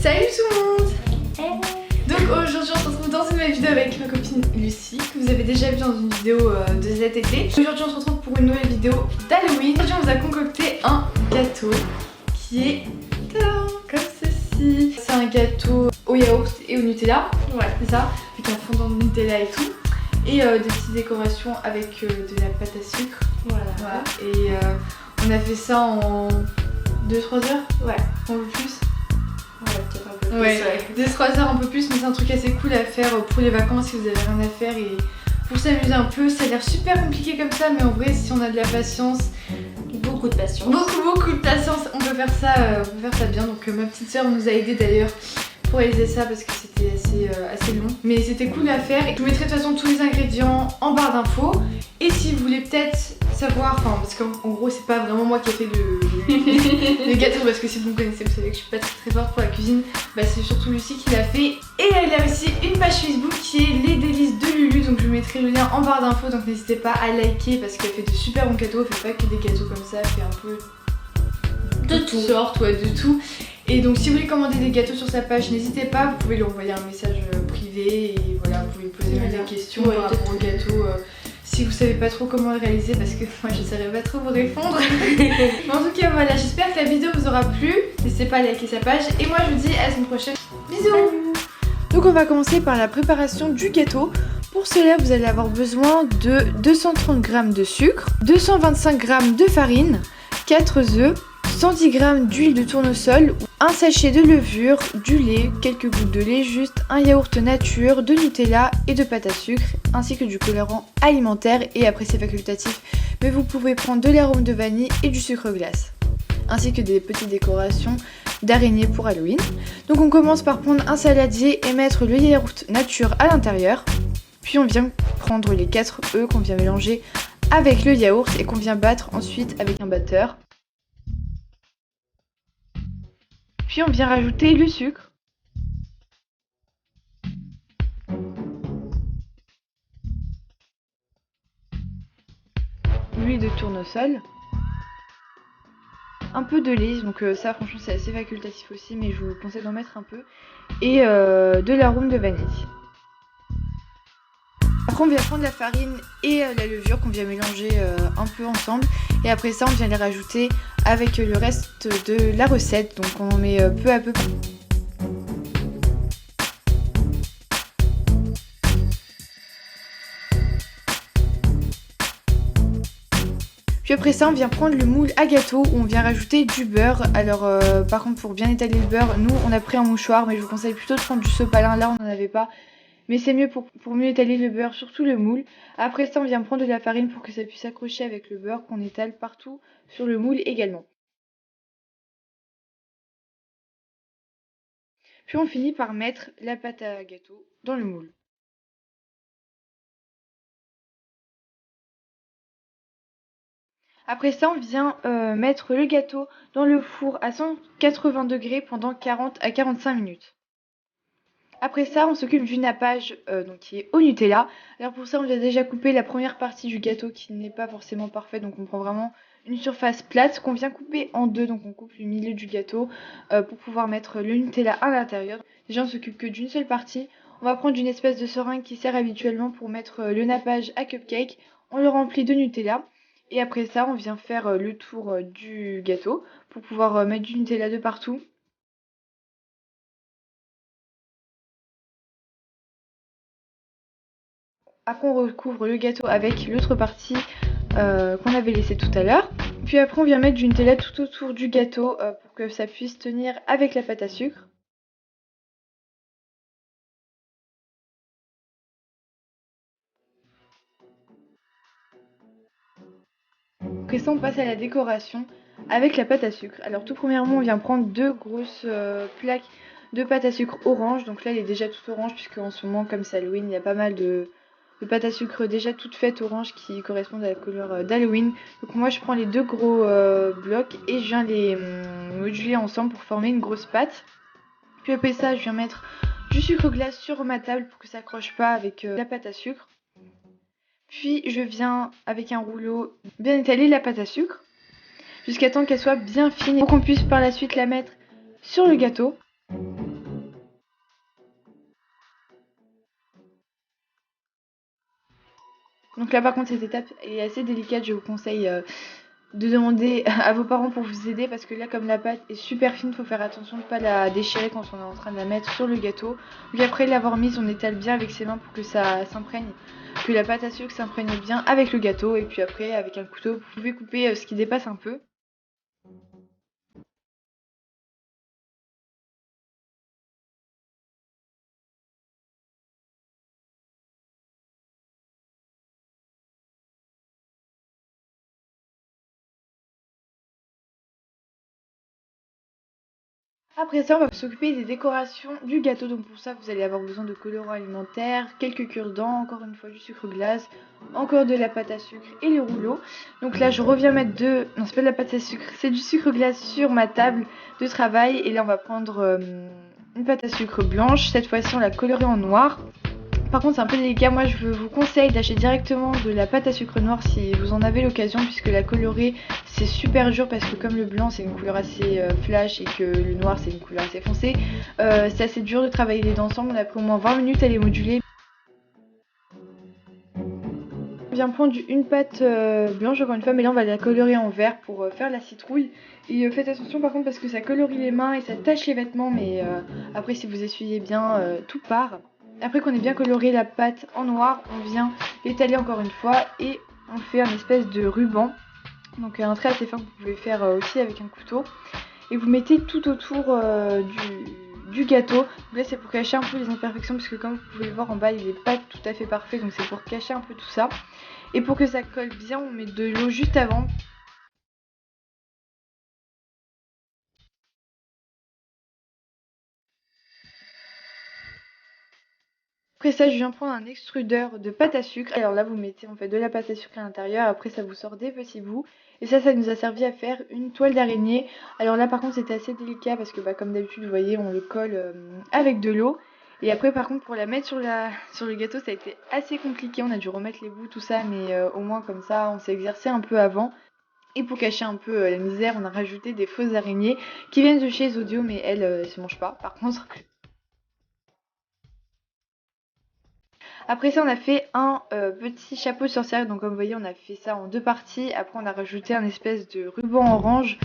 Salut tout le monde. Donc aujourd'hui on se retrouve dans une nouvelle vidéo avec ma copine Lucie, que vous avez déjà vu dans une vidéo de cet été. Aujourd'hui on se retrouve pour une nouvelle vidéo d'Halloween. Aujourd'hui on vous a concocté un gâteau qui est comme ceci. C'est un gâteau au yaourt et au Nutella, ouais c'est ça, avec un fondant de Nutella et tout. Et des petites décorations avec de la pâte à sucre. Voilà. Et on a fait ça en 2-3 heures. Ouais, un peu plus. Ouais, peut-être un peu plus. Ouais, 2-3 heures un peu plus, mais c'est un truc assez cool à faire pour les vacances si vous avez rien à faire et pour s'amuser un peu. Ça a l'air super compliqué comme ça, mais en vrai, si on a de la patience, beaucoup de patience, beaucoup de patience, on peut faire ça bien. Donc ma petite soeur nous a aidé d'ailleurs pour réaliser ça parce que c'était assez long, mais c'était cool à faire. Et je vous mettrai de toute façon tous les ingrédients en barre d'infos. Et si vous voulez peut-être savoir, enfin parce qu'en gros c'est pas vraiment moi qui ai fait le gâteau, parce que si vous me connaissez vous savez que je suis pas très forte pour la cuisine, bah c'est surtout Lucie qui l'a fait. Et elle a aussi une page Facebook qui est Les Délices de Lulu, donc je vous mettrai le lien en barre d'infos, donc n'hésitez pas à liker parce qu'elle fait de super bons gâteaux, elle fait pas que des gâteaux comme ça, elle fait un peu de tout sorte, ouais, de tout. Et donc si vous voulez commander des gâteaux sur sa page, n'hésitez pas, vous pouvez lui envoyer un message privé et voilà, vous pouvez lui poser des questions par rapport au gâteau. Si vous savez pas trop comment le réaliser, parce que moi je saurais pas trop vous répondre. Mais en tout cas voilà, j'espère que la vidéo vous aura plu. N'hésitez pas à liker sa page. Et moi je vous dis à la semaine prochaine. Bisous. Donc on va commencer par la préparation du gâteau. Pour cela vous allez avoir besoin de 230 g de sucre, 225 g de farine, 4 œufs, 110 g d'huile de tournesol, un sachet de levure, du lait, quelques gouttes de lait juste, un yaourt nature, de Nutella et de pâte à sucre, ainsi que du colorant alimentaire, et après c'est facultatif, mais vous pouvez prendre de l'arôme de vanille et du sucre glace, ainsi que des petites décorations d'araignées pour Halloween. Donc on commence par prendre un saladier et mettre le yaourt nature à l'intérieur, puis on vient prendre les 4 œufs qu'on vient mélanger avec le yaourt et qu'on vient battre ensuite avec un batteur. Puis on vient rajouter le sucre, l'huile de tournesol, un peu de lait, donc ça franchement c'est assez facultatif aussi, mais je vous conseille d'en mettre un peu, et de l'arôme de vanille. Après on vient prendre la farine et la levure qu'on vient mélanger un peu ensemble, et après ça on vient les rajouter avec le reste de la recette, donc on en met peu à peu. Puis après ça on vient prendre le moule à gâteau où on vient rajouter du beurre. Alors par contre pour bien étaler le beurre, nous on a pris un mouchoir, mais je vous conseille plutôt de prendre du sopalin, là on n'en avait pas. Mais c'est mieux pour mieux étaler le beurre, surtout le moule. Après ça on vient prendre de la farine pour que ça puisse accrocher avec le beurre qu'on étale partout sur le moule également. Puis on finit par mettre la pâte à gâteau dans le moule. Après ça, on vient mettre le gâteau dans le four à 180 degrés pendant 40 à 45 minutes. Après ça, on s'occupe du nappage donc qui est au Nutella. Alors pour ça, on vient déjà couper la première partie du gâteau qui n'est pas forcément parfaite. Donc on prend vraiment une surface plate qu'on vient couper en deux. Donc on coupe le milieu du gâteau pour pouvoir mettre le Nutella à l'intérieur. Déjà, on s'occupe que d'une seule partie. On va prendre une espèce de seringue qui sert habituellement pour mettre le nappage à cupcake. On le remplit de Nutella. Et après ça, on vient faire le tour du gâteau pour pouvoir mettre du Nutella de partout. Après on recouvre le gâteau avec l'autre partie qu'on avait laissée tout à l'heure. Puis après on vient mettre du Nutella tout autour du gâteau pour que ça puisse tenir avec la pâte à sucre. Après ça on passe à la décoration avec la pâte à sucre. Alors tout premièrement on vient prendre deux grosses plaques de pâte à sucre orange. Donc là elle est déjà toute orange puisque en ce moment comme c'est Halloween il y a pas mal de pâte à sucre déjà toute faite orange qui correspondent à la couleur d'Halloween. Donc moi je prends les deux gros blocs et je viens les moduler ensemble pour former une grosse pâte. Puis après ça je viens mettre du sucre glace sur ma table pour que ça accroche pas avec la pâte à sucre. Puis je viens avec un rouleau bien étaler la pâte à sucre jusqu'à temps qu'elle soit bien fine pour qu'on puisse par la suite la mettre sur le gâteau. Donc là par contre cette étape est assez délicate, je vous conseille de demander à vos parents pour vous aider parce que là comme la pâte est super fine, il faut faire attention de ne pas la déchirer quand on est en train de la mettre sur le gâteau. Donc après l'avoir mise, on étale bien avec ses mains pour que ça s'imprègne, que la pâte à sucre s'imprègne bien avec le gâteau, et puis après avec un couteau vous pouvez couper ce qui dépasse un peu. Après ça, on va s'occuper des décorations du gâteau. Donc pour ça, vous allez avoir besoin de colorants alimentaires, quelques cure-dents, encore une fois du sucre glace, encore de la pâte à sucre et les rouleaux. Donc là, je reviens mettre non, c'est pas de la pâte à sucre, c'est du sucre glace sur ma table de travail. Et là, on va prendre une pâte à sucre blanche. Cette fois-ci, on l'a colorée en noir. Par contre, c'est un peu délicat. Moi, je vous conseille d'acheter directement de la pâte à sucre noire si vous en avez l'occasion, puisque la colorer, c'est super dur parce que comme le blanc, c'est une couleur assez flash et que le noir, c'est une couleur assez foncée, c'est assez dur de travailler les deux ensemble. On a pris au moins 20 minutes à les moduler. On vient prendre une pâte blanche encore une fois, mais là on va la colorer en vert pour faire la citrouille. Et faites attention par contre parce que ça colorie les mains et ça tache les vêtements, mais après si vous essuyez bien, tout part. Après qu'on ait bien coloré la pâte en noir, on vient l'étaler encore une fois et on fait un espèce de ruban. Donc un trait assez fin que vous pouvez faire aussi avec un couteau. Et vous mettez tout autour du gâteau. Donc là c'est pour cacher un peu les imperfections parce que comme vous pouvez le voir en bas il n'est pas tout à fait parfait, donc c'est pour cacher un peu tout ça. Et pour que ça colle bien, on met de l'eau juste avant. Après ça, je viens prendre un extrudeur de pâte à sucre. Alors là, vous mettez en fait de la pâte à sucre à l'intérieur. Après, ça vous sort des petits bouts. Et ça nous a servi à faire une toile d'araignée. Alors là, par contre, c'était assez délicat parce que comme d'habitude, vous voyez, on le colle avec de l'eau. Et après, par contre, pour la mettre sur le gâteau, ça a été assez compliqué. On a dû remettre les bouts, tout ça. Mais au moins, comme ça, on s'est exercé un peu avant. Et pour cacher un peu la misère, on a rajouté des fausses araignées qui viennent de chez Zodio, mais elles se mangent pas. Par contre, après ça, on a fait un petit chapeau de sorcière. Donc comme vous voyez, on a fait ça en deux parties. Après, on a rajouté un espèce de ruban orange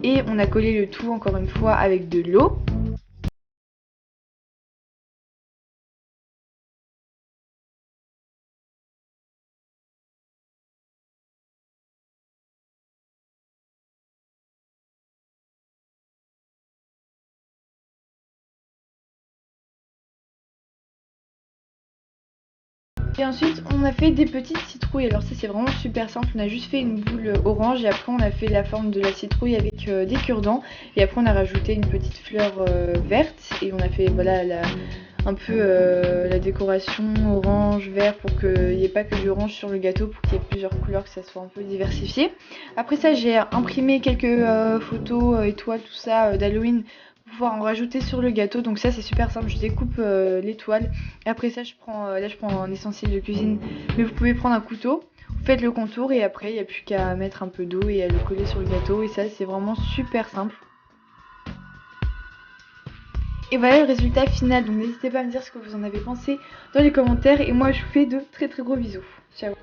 et on a collé le tout encore une fois avec de l'eau. Et ensuite, on a fait des petites citrouilles. Alors ça, c'est vraiment super simple. On a juste fait une boule orange et après, on a fait la forme de la citrouille avec des cure-dents. Et après, on a rajouté une petite fleur verte et on a fait voilà un peu la décoration orange, vert pour qu'il n'y ait pas que du orange sur le gâteau, pour qu'il y ait plusieurs couleurs, que ça soit un peu diversifié. Après ça, j'ai imprimé quelques photos, étoiles, tout ça d'Halloween pour pouvoir en rajouter sur le gâteau. Donc ça c'est super simple, je découpe l'étoile. Après ça, je prends un essentiel de cuisine, mais vous pouvez prendre un couteau. Vous faites le contour et après il n'y a plus qu'à mettre un peu d'eau et à le coller sur le gâteau. Et ça c'est vraiment super simple. Et voilà le résultat final, donc n'hésitez pas à me dire ce que vous en avez pensé dans les commentaires. Et moi je vous fais de très très gros bisous. Ciao.